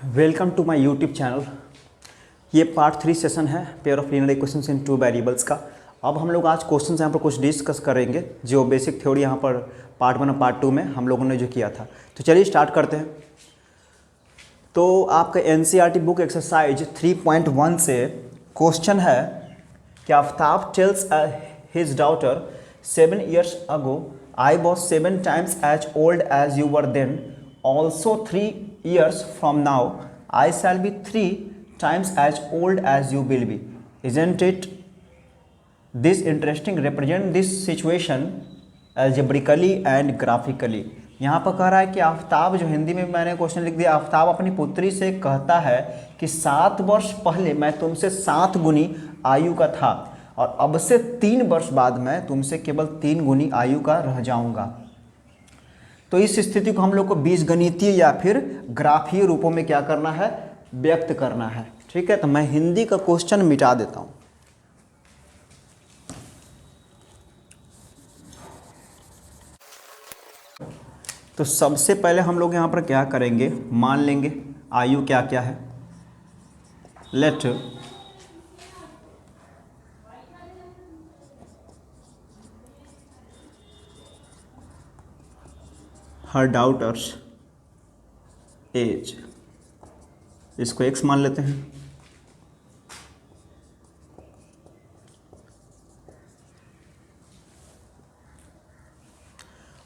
Welcome to my YouTube channel. ये part 3 session है pair of linear equations in two variables का। अब हम लोग आज क्वेश्चंस यहाँ पर कुछ डिस्कस करेंगे जो बेसिक थ्योरी यहाँ पर पार्ट 1 और पार्ट 2 में हम लोगों ने जो किया था। तो चलिए स्टार्ट करते हैं। तो आपका एनसीईआरटी बुक एक्सरसाइज 3.1 से क्वेश्चन है कि Aftab tells his daughter 7 years ago I was 7 times as old as you were then. Also 3 years from now I shall be 3 times as old as you will be. Isn't it this interesting? Represent this situation algebraically and graphically. यहाँ पर कह रहा है कि आफ्ताब, जो हिंदी में मैंने question लिख दिया, आफ्ताब अपनी पुत्री से कहता है कि 7 वर्ष पहले मैं तुमसे 7 गुनी आयु का था और अब से 3 वर्ष बाद मैं तुमसे केवल 3 गुनी आयु का रह जाऊंगा। तो इस स्थिति को हम लोग को बीजगणितीय या फिर ग्राफीय रूपों में क्या करना है, व्यक्त करना है। ठीक है, तो मैं हिंदी का क्वेश्चन मिटा देता हूं। तो सबसे पहले हम लोग यहां पर क्या करेंगे, मान लेंगे आयु क्या क्या है। लेट हर डाउटर्स एज, इसको x मान लेते हैं।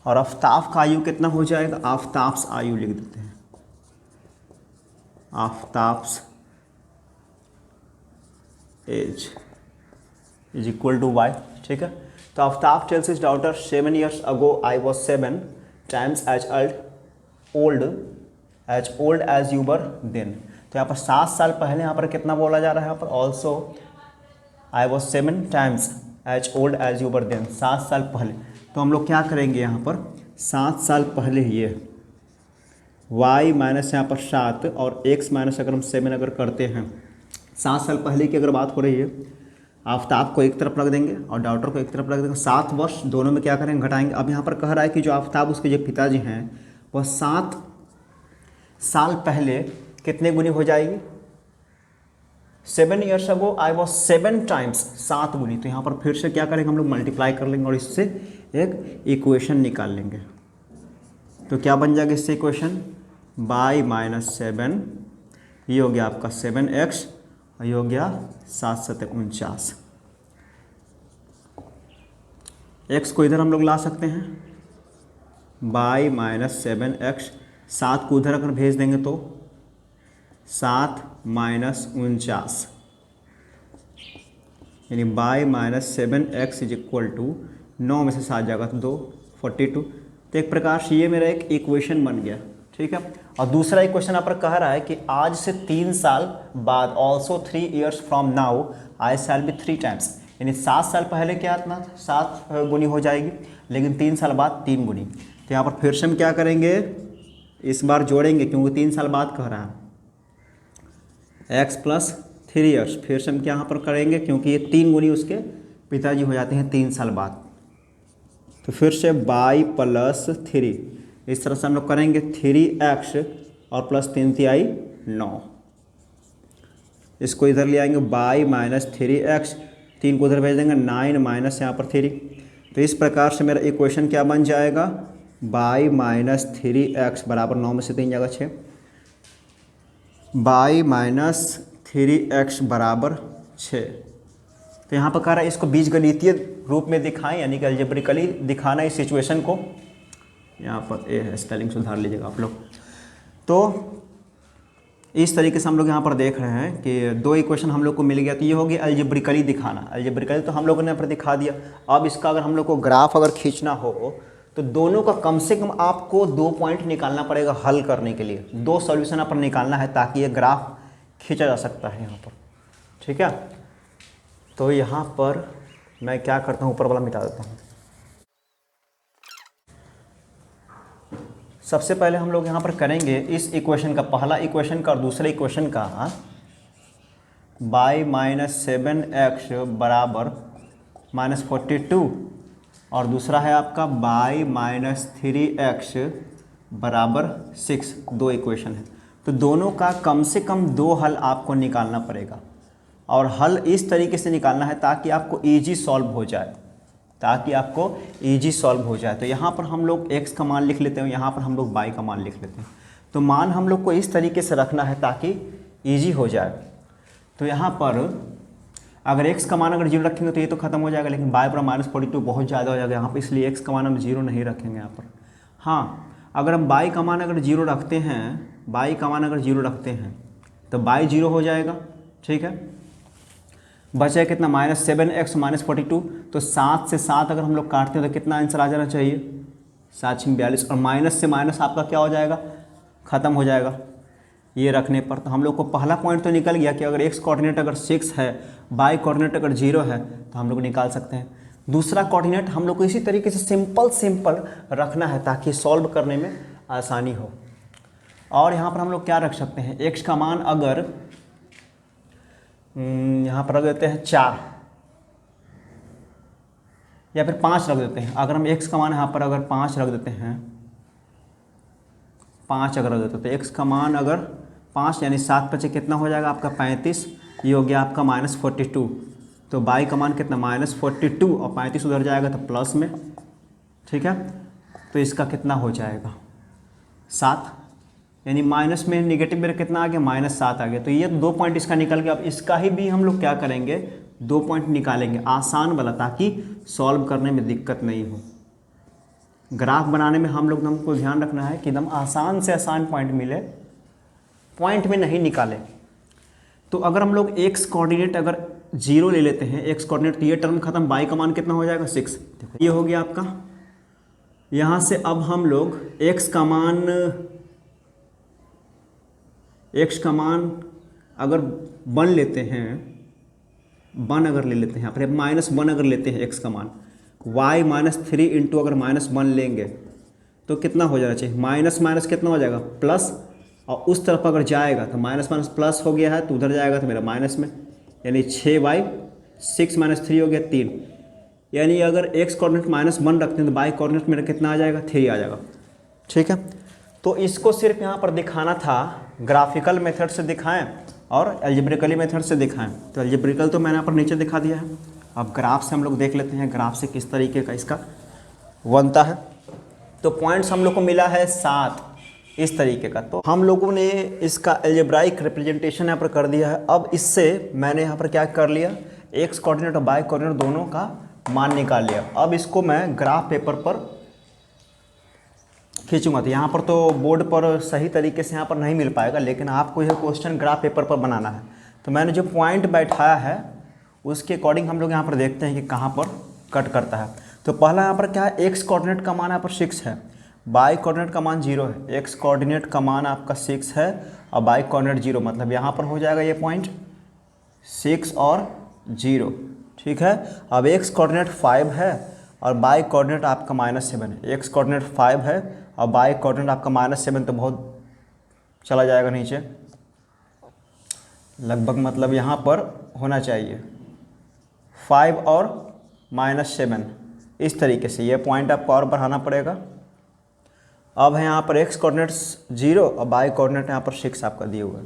और आफ्ताब का आयु कितना हो जाएगा, आफ्ताब्स आयु लिख देते हैं, Aftab's age is equal to y। ठीक है, तो Aftab tells his daughter 7 years ago I was 7 times as old as you were then। तो यहाँ पर 7 साल पहले यहाँ पर कितना बोला जा रहा है, यहाँ पर also I was 7 times as old as you were then, 7 साल पहले। तो हम लोग क्या करेंगे, यहाँ पर 7 साल पहले ये y माइनस यहाँ पर 7 और x माइनस अगर हम 7 अगर करते हैं, 7 साल पहले की अगर बात हो रही है, आफ्ताब को एक तरफ रख देंगे और डॉटर को एक तरफ रख देंगे। 7 वर्ष दोनों में क्या करेंगे, घटाएंगे। अब यहाँ पर कह रहा है कि जो आफ्ताब उसके जो पिताजी हैं वह 7 साल पहले कितने गुनी हो जाएगी, 7 years ago I was 7 times, 7 गुनी। तो यहाँ पर फिर से क्या करेंगे, हम लोग मल्टीप्लाई कर लेंगे और इससे एक इक्वेशन निकाल लेंगे। तो क्या बन जाएगा इससे इक्वेशन, y माइनस 7, ये हो गया आपका 7x और ये हो गया 7 7 49। x को इधर हम लोग ला सकते हैं, y माइनस 7x, 7 को उधर अगर भेज देंगे तो 7 माइनस 49, यानी y minus 7x is equal to 9 में से 7 जाएगा तो 2 42। तो एक प्रकार से ये मेरा एक इक्वेशन बन गया। ठीक है, और दूसरा इक्वेशन यहाँ पर कह रहा है कि आज से 3 साल बाद, also 3 years from now I shall be 3 times, यानी 7 साल पहले क्या इतना 7 गुनी हो जाएगी, लेकिन 3 साल बाद 3 गुनी। तो यहाँ पर फिर से हम क्या करेंगे, इस बार जोड़ेंगे क्योंकि 3 साल बाद कह रहा है, x प्लस 3 years। फिर से हम क्या यहाँ पर करेंगे क्योंकि ये 3 गुनी उसके पिताजी हो जाते हैं 3 साल बाद। तो फिर से y प्लस 3, इस तरह से हम लोग करेंगे 3x और प्लस 3 तिहाई 9, इसको इधर ले आएंगे y माइनस 3x, 3 को उधर भेज देंगे, 9 माइनस यहाँ पर 3। तो इस प्रकार से मेरा इक्वेशन क्या बन जाएगा, y माइनस 3x बराबर 9 में से 3 जाएगा 6, y माइनस 3x बराबर 6। तो यहाँ पर कह रहा है इसको बीजगणितीय रूप में दिखाएं, यानी कि अलजेब्रिकली दिखाना इस सिचुएशन को। यहाँ पर ए है, स्पेलिंग सुधार लीजिएगा आप लोग। तो इस तरीके से हम लोग यहाँ पर देख रहे हैं कि 2 इक्वेशन हम लोग को मिल गया। तो ये हो गया अलजेब्रिकली दिखाना। अलजेब्रिकली तो हम लोगों ने यहाँ पर दिखा दिया। अब इसका अगर हम लोग को ग्राफ अगर खींचना हो तो दोनों का कम से कम आपको 2 पॉइंट निकालना पड़ेगा हल करने के लिए, 2 सॉल्यूशन यहाँ पर निकालना है ताकि ये ग्राफ खींचा जा सकता है यहाँ पर। ठीक है, तो यहाँ पर मैं क्या करता हूँ, ऊपर वाला मिटा देता हूँ। सबसे पहले हम लोग यहाँ पर करेंगे इस इक्वेशन का, पहला इक्वेशन का और दूसरे इक्वेशन का, y माइनस 7x बराबर माइनस 42 और दूसरा है आपका y माइनस 3x बराबर 6, 2 इक्वेशन है। तो दोनों का कम से कम 2 हल आपको निकालना पड़ेगा, और हल इस तरीके से निकालना है ताकि आपको ईजी सॉल्व हो जाए, तो यहाँ पर हम लोग x का मान लिख लेते हैं, यहाँ पर हम लोग y का मान लिख लेते हैं। तो मान हम लोग को इस तरीके से रखना है ताकि ईजी हो जाए। तो यहाँ पर अगर x का मान अगर 0 रखेंगे तो ये तो खत्म हो जाएगा, लेकिन y पर -42 बहुत ज़्यादा हो जाएगा यहाँ पर, इसलिए x का मान हम 0 नहीं रखेंगे यहाँ पर। हाँ, अगर हम y का मान अगर 0 रखते हैं, तो y 0 हो जाएगा, ठीक है। बचा कितना, -7x -42, तो 7 से 7 अगर हम लोग काटते हैं तो कितना आंसर आ जाना चाहिए, 7×42, और माइनस से माइनस आपका क्या हो जाएगा, ख़त्म हो जाएगा ये रखने पर। तो हम लोग को पहला पॉइंट तो निकल गया कि अगर x कोऑर्डिनेट अगर 6 है, y कोऑर्डिनेट अगर 0 है, तो हम लोग निकाल सकते हैं। दूसरा कोऑर्डिनेट हम लोग को इसी तरीके से सिंपल रखना है ताकि सॉल्व करने में आसानी हो। और यहाँ पर हम लोग क्या रख सकते हैं, x का मान अगर यहाँ पर रख देते हैं 4 या फिर 5 रख देते हैं। अगर हम x का मान यहाँ पर अगर 5 रख देते हैं, 5 अगर रख देते हैं, तो x का मान अगर 5 यानी 7 बचे कितना हो जाएगा आपका 35, ये हो गया आपका -42। तो y का मान कितना, -42, और 35 उधर जाएगा तो प्लस में, ठीक है। तो इसका कितना हो जाएगा 7, यानी माइनस में निगेटिव में कितना आ गया, -7 आ गया। तो ये 2 पॉइंट इसका निकल गया। अब इसका ही भी हम लोग क्या करेंगे, 2 पॉइंट निकालेंगे आसान वाला, ताकि सॉल्व करने में दिक्कत नहीं हो। ग्राफ बनाने में हमको ध्यान रखना है कि एकदम आसान से आसान पॉइंट मिले, पॉइंट में नहीं निकाले। तो अगर हम लोग x कोऑर्डिनेट अगर 0 ले लेते हैं, x कोऑर्डिनेट, तो ये टर्म खत्म, y का मान कितना हो जाएगा 6, देखो ये हो गया आपका। यहाँ से अब हम लोग x का मान अगर 1 लेते हैं, 1 अगर ले लेते हैं, यहाँ पर -1 अगर लेते हैं x का मान, y -3 इंटू अगर -1 लेंगे तो कितना हो जाना चाहिए, माइनस कितना हो जाएगा प्लस, और उस तरफ अगर जाएगा तो माइनस प्लस हो गया है, तो उधर जाएगा तो मेरा माइनस में, यानी 6y 6 -3 हो गया 3। यानी अगर x कोऑर्डिनेट -1 रखते हैं तो y कोऑर्डिनेट मेरा कितना आ जाएगा, 3 आ जाएगा, ठीक है। तो इसको सिर्फ यहाँ पर दिखाना था, ग्राफिकल मेथड से दिखाएं और एल्जेब्रिकली मेथड से दिखाएं। तो एल्जेब्रिकल तो मैंने यहाँ पर नीचे दिखा दिया है। अब ग्राफ से हम लोग देख लेते हैं, ग्राफ से किस तरीके का इसका बनता है। तो पॉइंट्स हम लोग को मिला है 7 इस तरीके का। तो हम लोगों ने इसका एल्जेब्राइक रिप्रेजेंटेशन यहाँ पर कर दिया है। अब इससे मैंने यहाँ पर क्या कर लिया, एक्स कोऑर्डिनेट और वाई कोऑर्डिनेट दोनों का मान निकाल लिया। अब इसको मैं ग्राफ पेपर पर खींचूंगा। तो यहाँ पर तो बोर्ड पर सही तरीके से यहाँ पर नहीं मिल पाएगा, लेकिन आपको यह क्वेश्चन ग्राफ पेपर पर बनाना है। तो मैंने जो पॉइंट बैठाया है उसके अकॉर्डिंग हम लोग यहाँ पर देखते हैं कि कहाँ पर कट करता है। तो पहला यहाँ पर क्या है, एक्स कोऑर्डिनेट का मान यहाँ पर 6 है, वाई कोऑर्डिनेट का मान 0 है। एक्स कोऑर्डिनेट का मान आपका 6 है और वाई कोऑर्डिनेट 0, मतलब यहाँ पर हो जाएगा ये पॉइंट 6 और 0, ठीक है। अब एक्स कोऑर्डिनेट 5 है और वाई कोऑर्डिनेट आपका -7 है। एक्स कोऑर्डिनेट 5 है और वाई कोऑर्डिनेट आपका -7, तो बहुत चला जाएगा नीचे लगभग, मतलब यहाँ पर होना चाहिए 5 और -7 इस तरीके से। ये पॉइंट आपको और बढ़ाना पड़ेगा। अब है यहाँ पर एक्स कोऑर्डिनेट 0 और वाई कोऑर्डिनेट यहाँ पर 6 आपका दिए हुआ है।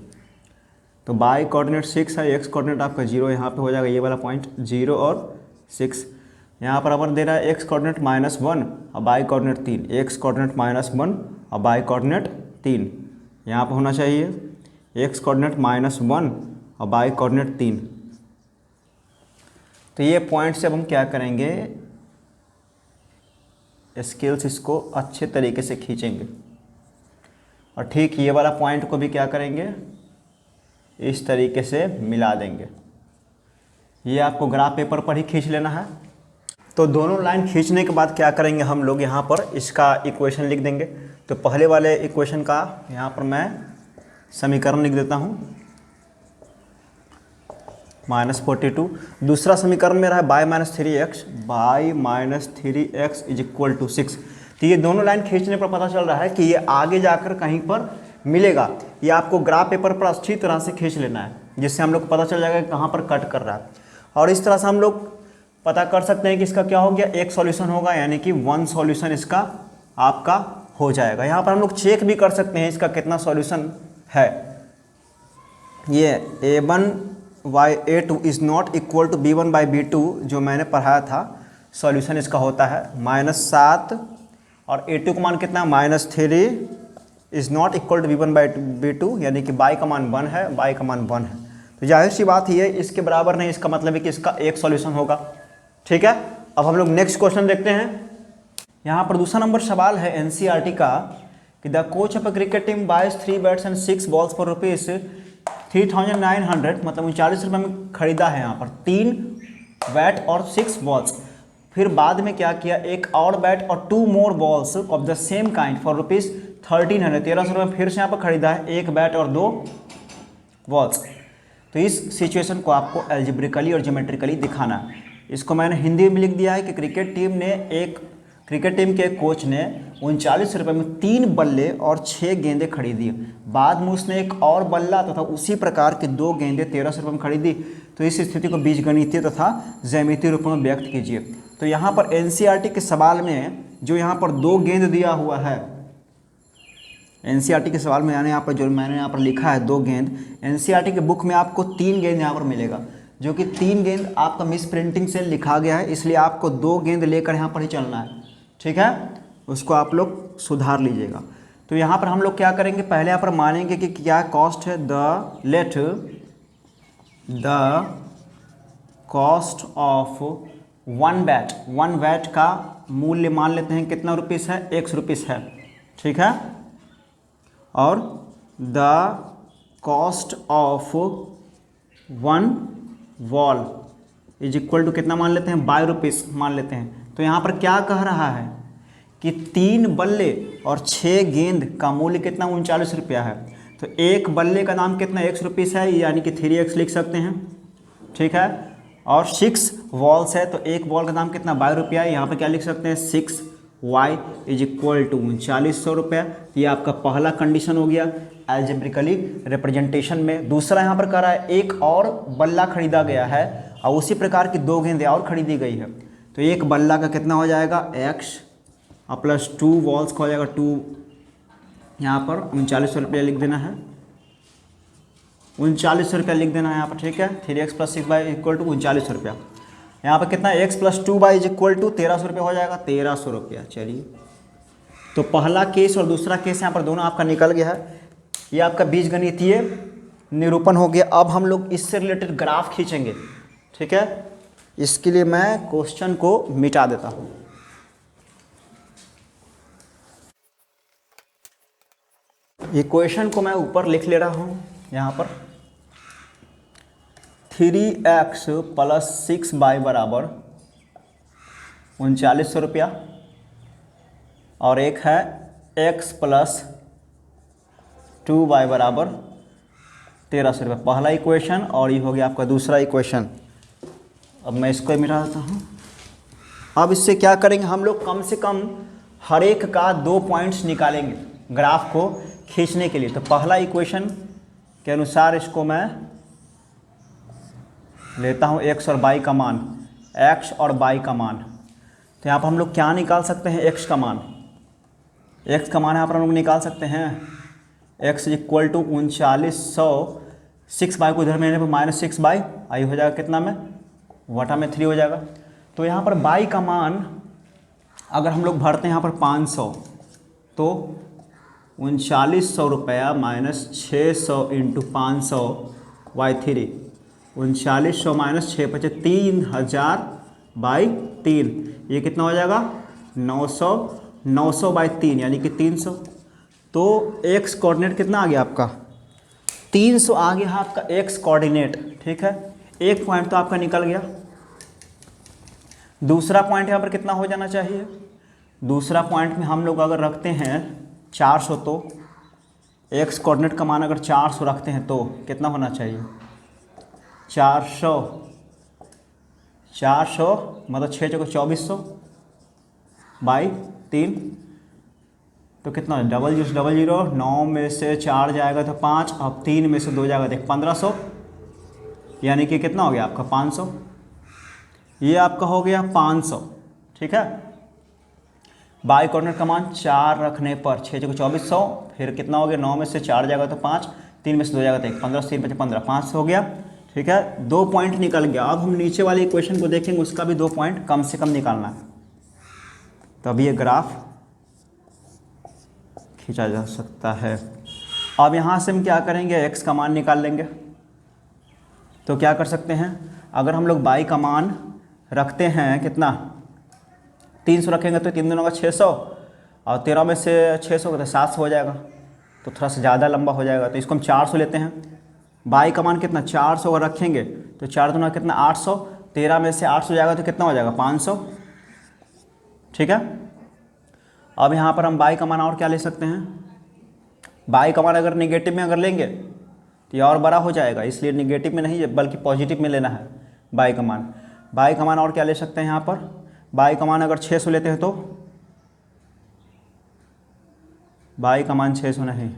तो वाई कोऑर्डिनेट 6 है, एक्स कोऑर्डिनेट आपका 0, यहाँ पे हो जाएगा ये वाला पॉइंट 0 और 6। यहाँ पर अपन दे रहा है एक्स कोऑर्डिनेट -1 और वाई कोऑर्डिनेट 3, एक्स कोऑर्डिनेट -1 और वाई कोऑर्डिनेट 3, यहाँ पर होना चाहिए एक्स कोऑर्डिनेट -1 और वाई कोऑर्डिनेट 3। तो ये पॉइंट से अब हम क्या करेंगे, स्केल्स इसको अच्छे तरीके से खींचेंगे और ठीक ये वाला पॉइंट को भी क्या करेंगे, इस तरीके से मिला देंगे। ये आपको ग्राफ पेपर पर ही खींच लेना है। तो दोनों लाइन खींचने के बाद क्या करेंगे, हम लोग यहाँ पर इसका इक्वेशन लिख देंगे। तो पहले वाले इक्वेशन का यहाँ पर मैं समीकरण लिख देता हूँ -42। दूसरा समीकरण मेरा है y - 3x = 6। तो ये दोनों लाइन खींचने पर पता चल रहा है कि ये आगे जाकर कहीं पर मिलेगा। ये आपको ग्राफ पेपर पर अच्छी तरह से खींच लेना है, जिससे हम लोग को पता चल जाएगा कि कहाँ पर कट कर रहा है। और इस तरह से हम लोग पता कर सकते हैं कि इसका क्या हो गया, एक सॉल्यूशन होगा, यानी कि 1 सॉल्यूशन इसका आपका हो जाएगा। यहाँ पर हम लोग चेक भी कर सकते हैं इसका कितना सॉल्यूशन है। ये a1/a2 is not equal to b1/b2 जो मैंने पढ़ाया था, सॉल्यूशन इसका होता है -7 और a2 का मान कितना है -3 is not equal to b1/b2, यानी कि बाई का मान 1 है, बाई का मान 1 है। तो जाहिर सी बात ये इसके बराबर नहीं, इसका मतलब है कि इसका एक सॉल्यूशन होगा। ठीक है, अब हम लोग नेक्स्ट क्वेश्चन देखते हैं। यहाँ पर दूसरा नंबर सवाल है एनसीईआरटी का कि the coach of a cricket team buys 3 bats and 6 balls for ₹3,900, मतलब 39 रुपये में खरीदा है यहाँ पर 3 बैट और 6 बॉल्स। फिर बाद में क्या किया, एक और बैट और 2 more balls of the same kind for ₹1300, 1300 रुपये फिर से यहाँ पर खरीदा है एक बैट और 2 बॉल्स। तो इस सिचुएशन को आपको एल्जेब्रिकली और ज्योमेट्रिकली दिखाना है। इसको मैंने हिंदी में लिख दिया है कि क्रिकेट टीम के कोच ने 39 रुपये में 3 बल्ले और 6 गेंदें खरीदी। बाद में उसने एक और बल्ला तथा उसी प्रकार के 2 गेंदें 1300 रुपये में खरीदी। तो इस स्थिति को बीजगणितीय तथा ज्यामितीय रूप में व्यक्त कीजिए। तो यहाँ पर एनसीईआरटी के सवाल में जो यहाँ पर 2 गेंद दिया हुआ है, एनसीईआरटी के सवाल में मैंने यहाँ पर लिखा है 2 गेंद, एनसीईआरटी के बुक में आपको 3 गेंद यहाँ पर मिलेगा, जो कि 3 गेंद आपका मिस प्रिंटिंग से लिखा गया है, इसलिए आपको 2 गेंद लेकर यहाँ पर ही चलना है। ठीक है, उसको आप लोग सुधार लीजिएगा। तो यहाँ पर हम लोग क्या करेंगे, पहले यहाँ पर मानेंगे कि क्या कॉस्ट है, द कॉस्ट ऑफ 1 बैट का मूल्य मान लेते हैं कितना रुपीस है, 100 रुपीस है। ठीक है, और the cost of 1 ball is equal to कितना मान लेते हैं, 22 रुपीस मान लेते हैं। तो यहाँ पर क्या कह रहा है कि 3 बल्ले और 6 गेंद का मूल्य कितना, 39 रुपया है। तो एक बल्ले का दाम कितना, 100 रुपीस है, यानी कि 3x लिख सकते हैं। ठीक है, और 6 बॉल्स है तो एक बॉल का दाम कितना, 22 रुपया है। यहाँ पर क्या लिख सकते हैं, 6y इज इक्वल टू 3900 रुपया। ये आपका पहला कंडीशन हो गया एल्जेब्रिकली रिप्रेजेंटेशन में। दूसरा यहाँ पर कह रहा है एक और बल्ला खरीदा गया है और उसी प्रकार की 2 गेंदें और खरीदी गई है। तो एक बल्ला का कितना हो जाएगा, x और प्लस 2 बॉल्स का हो जाएगा 2, यहाँ पर 3900 रुपया लिख देना है, 3900 रुपया लिख देना है यहाँ पर। ठीक है, 3x + 6y इक्वल टू 3900 रुपया। यहाँ पर कितना, x + 2y is equal to 1300 रुपया हो जाएगा, 1300 रुपया। चलिए, तो पहला केस और दूसरा केस यहाँ पर दोनों आपका निकल गया है। ये आपका बीजगणितीय निरूपण हो गया। अब हम लोग इससे रिलेटेड ग्राफ खींचेंगे। ठीक है, इसके लिए मैं क्वेश्चन को मिटा देता हूँ। इक्वेशन को मैं ऊपर लिख ले रहा हूँ यहाँ पर, 3x + 6y बराबर 3900 रुपया, और एक है x + 2y बराबर 1300 रुपये। पहला इक्वेशन, और ये हो गया आपका दूसरा इक्वेशन। अब मैं इसको मिटा देता हूँ। अब इससे क्या करेंगे हम लोग, कम से कम हर एक का 2 पॉइंट्स निकालेंगे ग्राफ को खींचने के लिए। तो पहला इक्वेशन के अनुसार इसको मैं लेता हूँ x और y का मान, x और y का मान। तो यहाँ पर हम लोग क्या निकाल सकते हैं, x का मान, x का मान यहाँ पर हम लोग निकाल सकते हैं, x is equal to 3900, 6y को इधर में लेने पर -6y, आई हो जाएगा कितना में, वटा में 3 हो जाएगा। तो यहाँ पर y का मान अगर हम लोग भरते हैं यहाँ पर 500, तो 3900 रुपया -600 इंटू 500 y3, 3900 -6 बचे 3000/3, ये कितना हो जाएगा 900, 900/3 यानी कि 300। तो x कोऑर्डिनेट कितना आ गया आपका, 300 आ गया आपका x कोऑर्डिनेट। ठीक है, एक पॉइंट तो आपका निकल गया। दूसरा पॉइंट यहाँ पर कितना हो जाना चाहिए, दूसरा पॉइंट में हम लोग अगर रखते हैं 400, तो x कोऑर्डिनेट का मान अगर 400 रखते हैं तो कितना होना चाहिए, 400 मतलब 6 × 2400/3, तो कितना, 0000, 9 में से 4 जाएगा तो 5, अब 3 में से 2 जाएगा तो 1500, यानी कि कितना हो गया आपका 500। ये आपका हो गया 500। ठीक है, बाई कोऑर्डिनेट का मान 4 रखने पर 6 × 2400, फिर कितना हो गया, 9 में से 4 जाएगा तो 5, 3 में से 2 जाएगा तो 1, 15 से 3 बचे 15, 5 हो गया। ठीक है, 2 पॉइंट निकल गया। अब हम नीचे वाले इक्वेशन को देखेंगे, उसका भी 2 पॉइंट कम से कम निकालना है, तब ये ग्राफ खींचा जा सकता है। अब यहाँ से हम क्या करेंगे, x का मान निकाल लेंगे। तो क्या कर सकते हैं, अगर हम लोग y का मान रखते हैं कितना, 300 रखेंगे तो 3 दूनी का 600, और 13 में से 600 तो 700 हो जाएगा, तो थोड़ा सा ज़्यादा लंबा हो जाएगा, तो इसको हम 400 लेते हैं। y का मान कितना 400 अगर रखेंगे तो 4 दूना कितना 800, 13 में से 800 जाएगा तो कितना हो जाएगा 500। ठीक है, अब यहाँ पर हम y का मान और क्या ले सकते हैं, y का मान अगर निगेटिव में अगर लेंगे तो ये और बड़ा हो जाएगा, इसलिए निगेटिव में नहीं बल्कि पॉजिटिव में लेना है y का मान। y का मान और क्या ले सकते हैं, यहाँ पर y का मान अगर 600 लेते हैं तो y का मान 600 नहीं,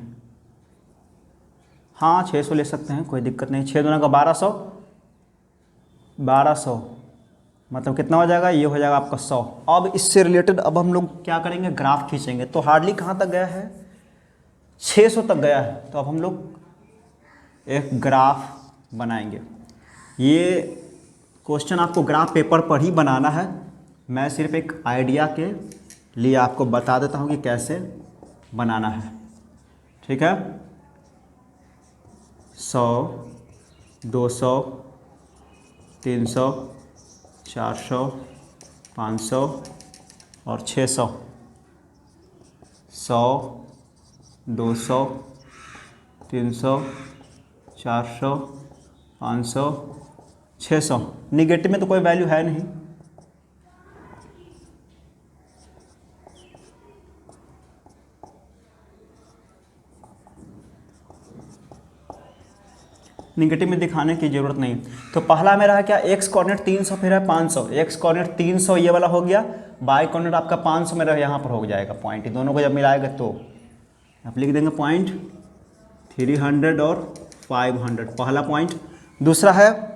हाँ 600 ले सकते हैं, कोई दिक्कत नहीं। 6 दूना का 1200, 1200 मतलब कितना हो जाएगा, ये हो जाएगा आपका 100। अब इससे रिलेटेड अब हम लोग क्या करेंगे, ग्राफ खींचेंगे। तो हार्डली कहाँ तक गया है, 600 तक गया है, तो अब हम लोग एक ग्राफ बनाएंगे। ये क्वेश्चन आपको ग्राफ पेपर पर ही बनाना है, मैं सिर्फ एक आइडिया के लिए आपको बता देता हूँ कि कैसे बनाना है। ठीक है, 100, 200, 300, 400, 500 और 600, 100, 200, 300, 400, 500, 600। निगेटिव में तो कोई वैल्यू है नहीं, निगेटिव में दिखाने की ज़रूरत नहीं। तो पहला मेरा है क्या, x कोऑर्डिनेट 300 फिर है 500, x कोऑर्डिनेट 300 ये वाला हो गया, y कोऑर्डिनेट आपका 500 मेरा यहाँ पर हो जाएगा पॉइंट, दोनों को जब मिलाएगा तो आप लिख देंगे पॉइंट 300 और 500, पहला पॉइंट। दूसरा है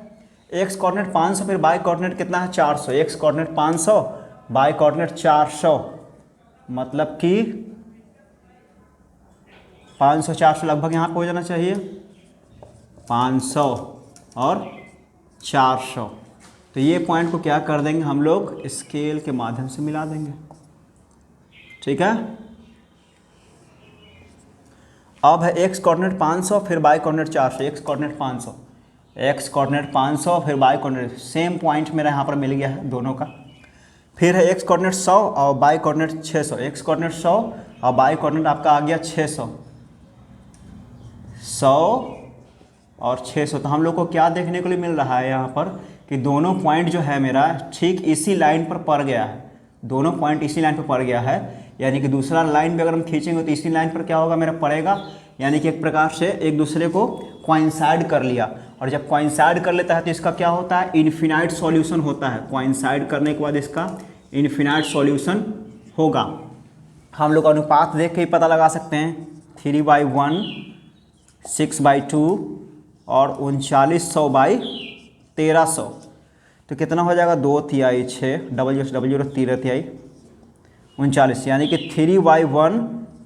x कोऑर्डिनेट 500 फिर y कोऑर्डिनेट कितना है 400, x कोऑर्डिनेट 500 y कोऑर्डिनेट 400, मतलब कि 500 400 लगभग यहाँ पे हो जाना चाहिए, 500 और 400। तो ये पॉइंट को क्या कर देंगे हम लोग, स्केल के माध्यम से मिला देंगे। ठीक है, अब है x कोऑर्डिनेट 500 फिर y coordinate 400, x coordinate 500, x coordinate 500 फिर y कोऑर्डिनेट, सेम पॉइंट मेरा यहाँ पर मिल गया है दोनों का। फिर है x कोऑर्डिनेट 100 और y कोऑर्डिनेट 600, x कोऑर्डिनेट 100 और y कोऑर्डिनेट आपका आ गया 600, 100 और 600। तो हम लोग को क्या देखने को लिए मिल रहा है यहाँ पर कि दोनों पॉइंट जो है मेरा ठीक इसी लाइन पर पड़ गया है, दोनों पॉइंट इसी लाइन पर पड़ गया है, यानी कि दूसरा लाइन भी अगर हम खींचेंगे तो इसी लाइन पर क्या होगा मेरा पड़ेगा, यानी कि एक प्रकार से एक दूसरे को कोइंसाइड कर लिया। और जब कोइंसाइड कर लेता है तो इसका क्या होता है, इन्फिनाइट सॉल्यूशन होता है। कोइंसाइड करने के बाद इसका इन्फिनाइट सॉल्यूशन होगा। हम लोग अनुपात देख के ही पता लगा सकते हैं, 3/1, 6/2 और 3900/1300, तो कितना हो जाएगा 2 तिहाई 6, डबल 3 तिहाई 39, यानी कि 3/1,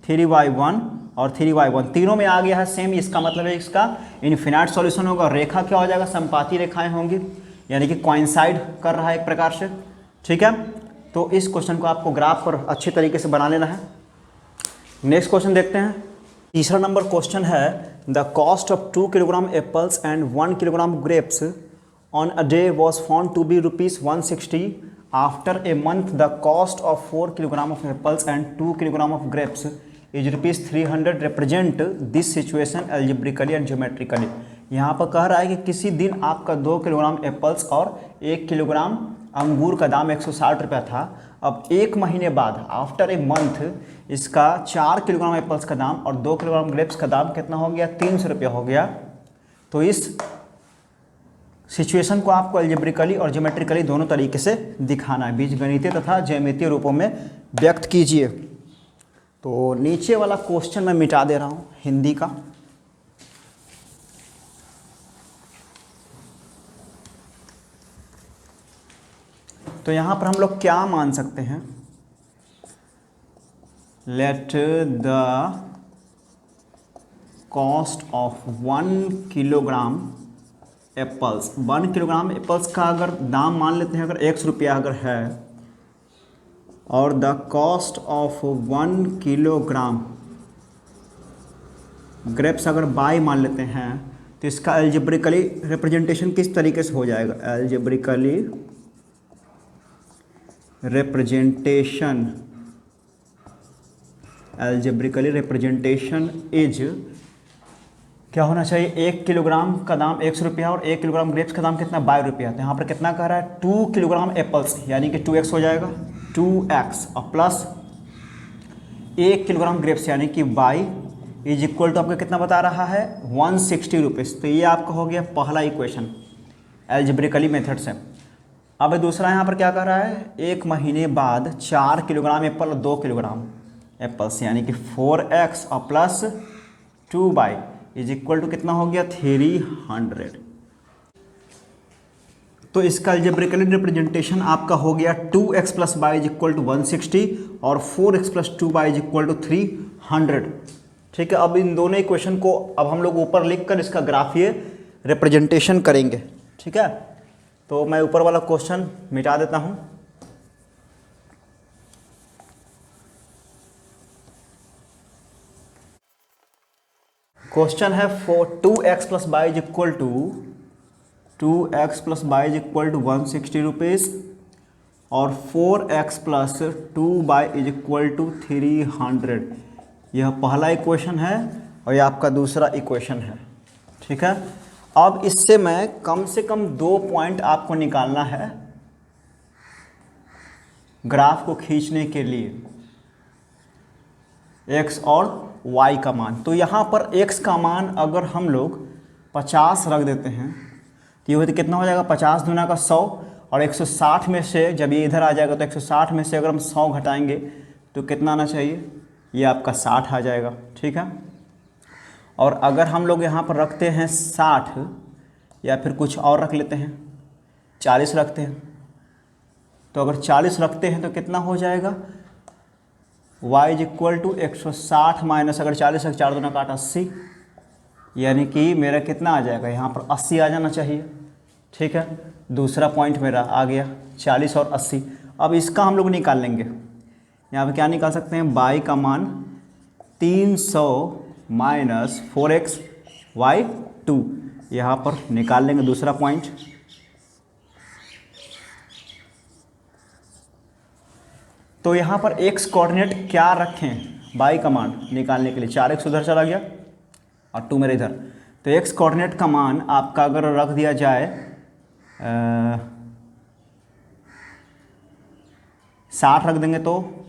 3/1 और 3/1 तीनों में आ गया है सेम। इसका मतलब है इसका इन्फिनाइट सॉल्यूशन होगा। रेखा क्या हो जाएगा, समपाती रेखाएं होंगी, यानी कि कोइंसाइड कर रहा है एक प्रकार से। ठीक है, तो इस क्वेश्चन को आपको ग्राफ पर अच्छे तरीके से बना लेना है। नेक्स्ट क्वेश्चन देखते हैं। तीसरा नंबर क्वेश्चन है, the cost of 2 kilogram apples and 1 kilogram grapes on a day was found to be ₹160। After a month the cost of 4 kilogram of apples and 2 kilogram of grapes is ₹300। Represent this situation algebraically and geometrically. यहाँ पर कह रहा है कि किसी दिन आपका 2 kilogram apples और 1 किलोग्राम अंगूर का दाम 160 रुपया था। अब 1 महीने बाद आफ्टर ए मंथ इसका 4 किलोग्राम एप्पल्स का दाम और 2 किलोग्राम ग्रेप्स का दाम कितना हो गया, 300 रुपया हो गया। तो इस सिचुएशन को आपको एल्जेब्रिकली और ज्योमेट्रिकली दोनों तरीके से दिखाना है, बीजगणितीय तथा ज्यामितीय रूपों में व्यक्त कीजिए। तो नीचे वाला क्वेश्चन मैं मिटा दे रहा हूँ हिंदी का। तो यहाँ पर हम लोग क्या मान सकते हैं, let the cost of 1 kilogram apples. 1 kilogram apples का अगर दाम मान लेते हैं अगर 100 रुपया अगर है, और the cost of 1 kilogram grapes अगर बाई मान लेते हैं, तो इसका एल्जेब्रिकली रिप्रेजेंटेशन किस तरीके से हो जाएगा? एल्जेब्रिकली रिप्रेजेंटेशन इज क्या होना चाहिए? 1 किलोग्राम का दाम 100 रुपया और 1 किलोग्राम ग्रेप्स का दाम कितना? 22 रुपया। तो यहाँ पर कितना कह रहा है? 2 किलोग्राम एप्पल्स, यानी कि 2x हो जाएगा, 2x और प्लस 1 किलोग्राम ग्रेप्स यानी कि बाई इज इक्वल टू आपका कितना बता रहा है? 160 रुपीज़। तो ये आपका हो गया पहला इक्वेशन एल्जेब्रिकली मेथड से। अब दूसरा यहाँ पर क्या कर रहा है? 1 महीने बाद 4 किलोग्राम एप्पल और 2 किलोग्राम एप्पल्स यानी कि 4x और plus 2 y is equal to कितना हो गया? 300। तो इसका एल्जेब्रिकली रिप्रेजेंटेशन आपका हो गया 2x plus y is equal to 160 और 4x plus 2 y is equal to 300। ठीक है, अब इन दोनों इक्वेशन को अब हम लोग ऊपर लिख कर इसका ग्राफीय रिप्रेजेंटेशन करेंगे। ठीक है, तो मैं ऊपर वाला क्वेश्चन मिटा देता हूँ। क्वेश्चन है 2x plus y is equal to 2x plus y is equal to 160 rupees और 4x plus 2 y is equal to 300। यह पहला इक्वेशन है और यह आपका दूसरा इक्वेशन है। ठीक है, अब इससे मैं कम से कम 2 पॉइंट आपको निकालना है ग्राफ को खींचने के लिए, x और y का मान। तो यहाँ पर x का मान अगर हम लोग 50 रख देते हैं तो ये होता कितना हो जाएगा? 50 दूना का 100 और 160 में से जब ये इधर आ जाएगा तो 160 में से अगर हम 100 घटाएंगे तो कितना आना चाहिए? ये आपका 60 आ जाएगा। ठीक है, और अगर हम लोग यहाँ पर रखते हैं 60 या फिर कुछ और रख लेते हैं 40 रखते हैं, तो अगर 40 रखते हैं तो कितना हो जाएगा? y is equal to 160 minus अगर 40 है 4 दूना काट 80, यानी कि मेरा कितना आ जाएगा? यहाँ पर 80 आ जाना चाहिए। ठीक है, दूसरा पॉइंट मेरा आ गया 40 और 80। अब इसका हम लोग निकाल लेंगे। यहाँ पे क्या निकाल सकते हैं? बाई का मान 300 माइनस 4x y 2, यहाँ पर निकाल लेंगे दूसरा पॉइंट। तो यहाँ पर x कोऑर्डिनेट क्या रखें बाई का मान निकालने के लिए? 4x उधर चला गया और 2 मेरे इधर। तो x कोऑर्डिनेट का मान आपका अगर रख दिया जाए 60 रख देंगे, तो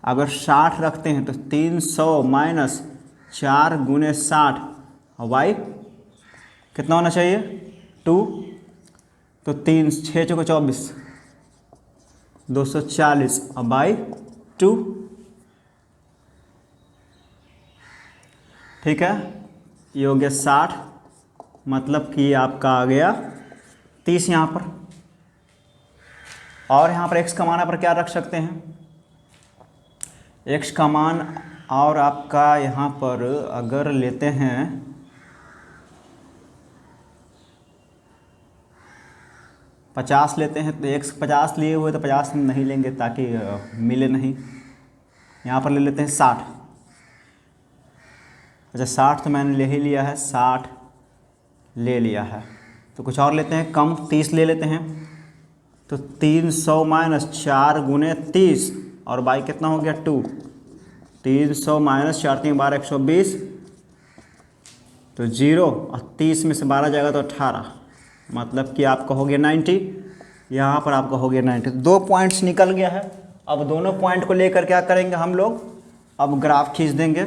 अगर 60 रखते हैं तो 300 माइनस 4 गुने 60 y कितना होना चाहिए? 2। तो 3 6 चौके 24 240 और बाई 2। ठीक है, ये हो गया 60, मतलब कि आपका आ गया 30 यहाँ पर। और यहाँ पर x का मान पर क्या रख सकते हैं? x का मान और आपका यहाँ पर अगर लेते हैं 50 लेते हैं तो x 50 लिए हुए तो 50 नहीं लेंगे ताकि मिले नहीं। यहाँ पर ले लेते हैं 60। अच्छा 60 तो मैंने ले ही लिया है, 60 ले लिया है। तो कुछ और लेते हैं, कम 30 ले लेते हैं। तो 300 माइनस 4 गुने 30 और बाई कितना हो गया? 2। 300 माइनस 4 3 12 120 तो 0 और 30 में से 12 जाएगा तो 18, मतलब कि आपका हो गया 90। यहाँ पर आपका हो गया 90। 2 पॉइंट्स निकल गया है। अब दोनों पॉइंट को लेकर क्या करेंगे हम लोग? अब ग्राफ खींच देंगे।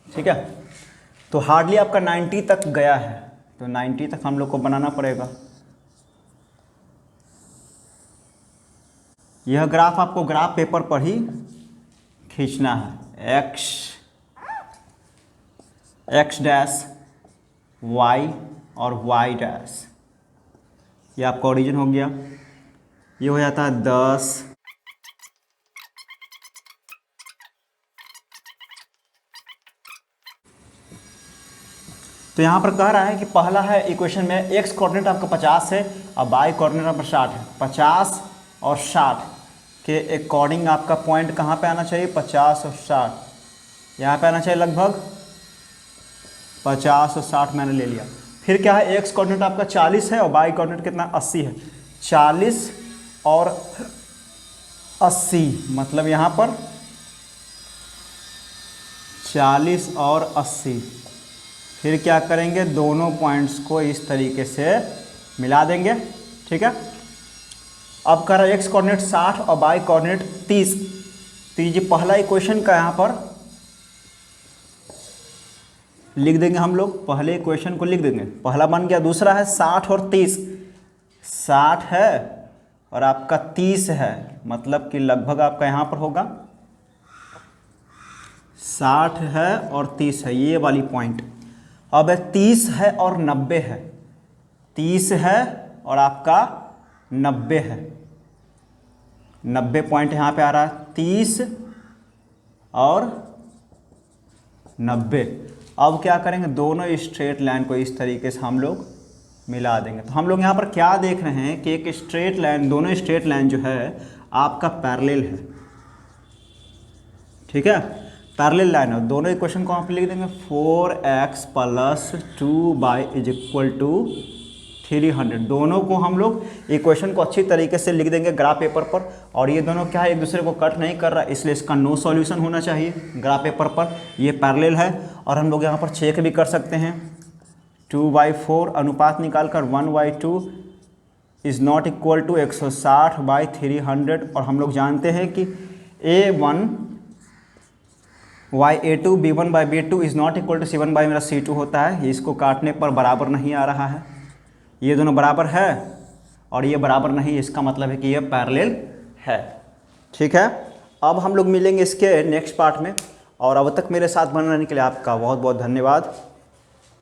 ठीक है, तो हार्डली आपका 90 तक गया है, तो 90 तक हम लोग को बनाना पड़ेगा। यह ग्राफ आपको ग्राफ पेपर पर ही खींचना है। x डैश y और y डैश, ये आपका ओरिजिन हो गया। ये हो जाता है 10 तो यहाँ पर कह रहा है कि पहला है इक्वेशन में एक्स कोऑर्डिनेट आपका 50 है और वाई कोऑर्डिनेट आपका 60 है। 50 और 60 के अकॉर्डिंग आपका पॉइंट कहाँ पे आना चाहिए, 50 और 60 यहाँ पे आना चाहिए लगभग 50 और 60 मैंने ले लिया। फिर क्या है, एक्स कोऑर्डिनेट आपका 40 है और वाई कोऑर्डिनेट कितना 80 है। 40 और 80 मतलब यहाँ पर 40 और 80। फिर क्या करेंगे, दोनों पॉइंट्स को इस तरीके से मिला देंगे, ठीक है। अब कर रहा है एक्स कोऑर्डिनेट 60 और वाई कोऑर्डिनेट 30। तो ये पहला इक्वेशन का यहाँ पर लिख देंगे हम लोग, पहले इक्वेशन को लिख देंगे, पहला बन गया। दूसरा है 60 और 30, 60 है और आपका 30 है, मतलब कि लगभग आपका यहाँ पर होगा 60 है और 30 है, ये वाली पॉइंट। अब 30 है और 90 है, 30 है और आपका 90 है, 90 पॉइंट यहाँ पे आ रहा है, 30 और 90। अब क्या करेंगे, दोनों स्ट्रेट लाइन को इस तरीके से हम लोग मिला देंगे। तो हम लोग यहाँ पर क्या देख रहे हैं कि एक स्ट्रेट लाइन, दोनों स्ट्रेट लाइन जो है आपका पैरेलल है, ठीक है, पैरेलल लाइन है। दोनों इक्वेशन को आप लिख देंगे 4x + 2y = 300। दोनों को हम लोग इक्वेशन को अच्छी तरीके से लिख देंगे ग्राफ पेपर पर। और ये दोनों क्या है, एक दूसरे को कट नहीं कर रहा, इसलिए इसका नो सॉल्यूशन होना चाहिए ग्राफ पेपर पर। ये पैरेलल है और हम लोग यहाँ पर चेक भी कर सकते हैं। 2/4 अनुपात निकाल कर 1/2 इज़ नॉट इक्वल टू 160/300। और हम लोग जानते हैं कि A1 Y(A2) B1/B2 is not equal to C1 मेरा C2 होता है। इसको काटने पर बराबर नहीं आ रहा है, ये दोनों बराबर है और ये बराबर नहीं, इसका मतलब है कि ये पैरेलल है, ठीक है। अब हम लोग मिलेंगे इसके नेक्स्ट पार्ट में, और अब तक मेरे साथ बने रहने के लिए आपका बहुत बहुत धन्यवाद।